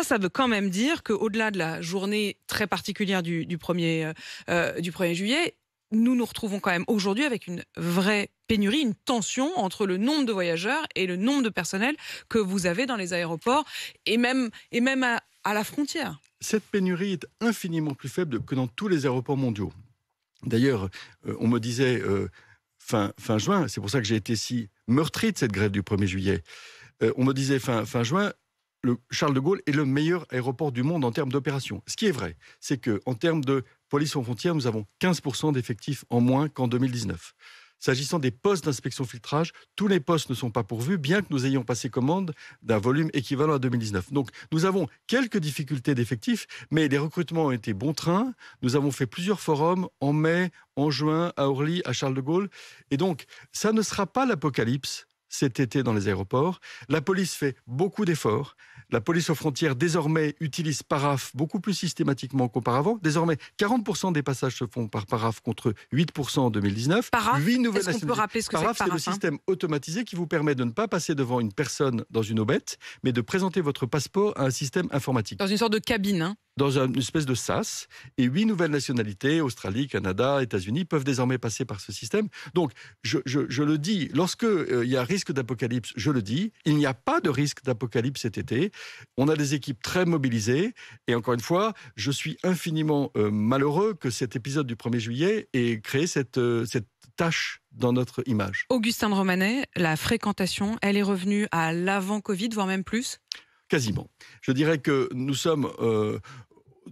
Ça veut quand même dire qu'au-delà de la journée très particulière du 1er juillet, nous nous retrouvons quand même aujourd'hui avec une vraie pénurie, une tension entre le nombre de voyageurs et le nombre de personnel que vous avez dans les aéroports et même à la frontière. Cette pénurie est infiniment plus faible que dans tous les aéroports mondiaux. D'ailleurs, on me disait fin juin, c'est pour ça que j'ai été si meurtri de cette grève du 1er juillet, on me disait fin juin, le Charles de Gaulle est le meilleur aéroport du monde en termes d'opération. Ce qui est vrai, c'est qu'en termes de police aux frontières, nous avons 15% d'effectifs en moins qu'en 2019. S'agissant des postes d'inspection filtrage, tous les postes ne sont pas pourvus, bien que nous ayons passé commande d'un volume équivalent à 2019. Donc, nous avons quelques difficultés d'effectifs, mais les recrutements ont été bon train. Nous avons fait plusieurs forums en mai, en juin, à Orly, à Charles de Gaulle. Et donc, ça ne sera pas l'apocalypse cet été dans les aéroports. La police fait beaucoup d'efforts. La police aux frontières, désormais, utilise Paraf beaucoup plus systématiquement qu'auparavant. Désormais, 40% des passages se font par Paraf contre 8% en 2019. Paraf, est-ce qu'on peut rappeler ce que Paraf, c'est que le Paraf, système automatisé qui vous permet de ne pas passer devant une personne dans une aubette, mais de présenter votre passeport à un système informatique. Dans une sorte de cabine, hein. Dans une espèce de sas. Et 8 nouvelles nationalités, Australie, Canada, États-Unis, peuvent désormais passer par ce système. Donc, je le dis, lorsque il y a risque d'apocalypse, je le dis, il n'y a pas de risque d'apocalypse cet été. On a des équipes très mobilisées. Et encore une fois, je suis infiniment malheureux que cet épisode du 1er juillet ait créé cette tâche dans notre image. Augustin de Romanet, la fréquentation, elle est revenue à l'avant-Covid, voire même plus ? Quasiment. Je dirais que nous sommes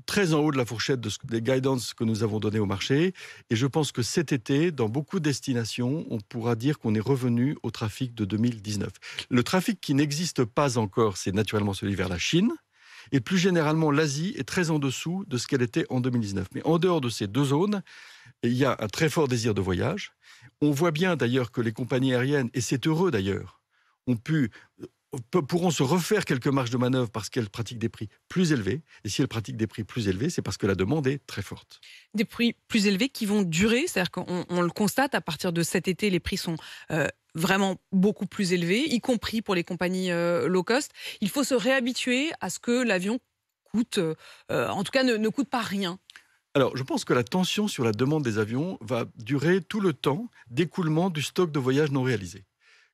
très en haut de la fourchette des guidance que nous avons données au marché. Et je pense que cet été, dans beaucoup de destinations, on pourra dire qu'on est revenu au trafic de 2019. Le trafic qui n'existe pas encore, c'est naturellement celui vers la Chine. Et plus généralement, l'Asie est très en dessous de ce qu'elle était en 2019. Mais en dehors de ces deux zones, il y a un très fort désir de voyage. On voit bien d'ailleurs que les compagnies aériennes, et c'est heureux d'ailleurs, pourront se refaire quelques marges de manœuvre parce qu'elles pratiquent des prix plus élevés. Et si elles pratiquent des prix plus élevés, c'est parce que la demande est très forte. Des prix plus élevés qui vont durer, c'est-à-dire qu'on le constate, à partir de cet été, les prix sont vraiment beaucoup plus élevés, y compris pour les compagnies low cost. Il faut se réhabituer à ce que l'avion coûte, en tout cas ne coûte pas rien. Alors, je pense que la tension sur la demande des avions va durer tout le temps d'écoulement du stock de voyages non réalisés.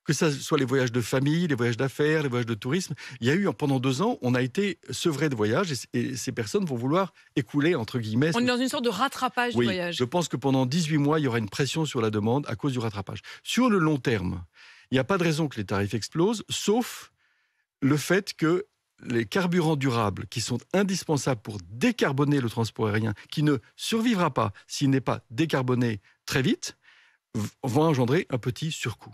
Que ce soit les voyages de famille, les voyages d'affaires, les voyages de tourisme. Il y a eu, pendant 2 ans, on a été sevrés de voyages et ces personnes vont vouloir écouler, entre guillemets. On est dans une sorte de rattrapage du voyage. Je pense que pendant 18 mois, il y aura une pression sur la demande à cause du rattrapage. Sur le long terme, il n'y a pas de raison que les tarifs explosent, sauf le fait que les carburants durables, qui sont indispensables pour décarboner le transport aérien, qui ne survivra pas s'il n'est pas décarboné très vite, vont engendrer un petit surcoût.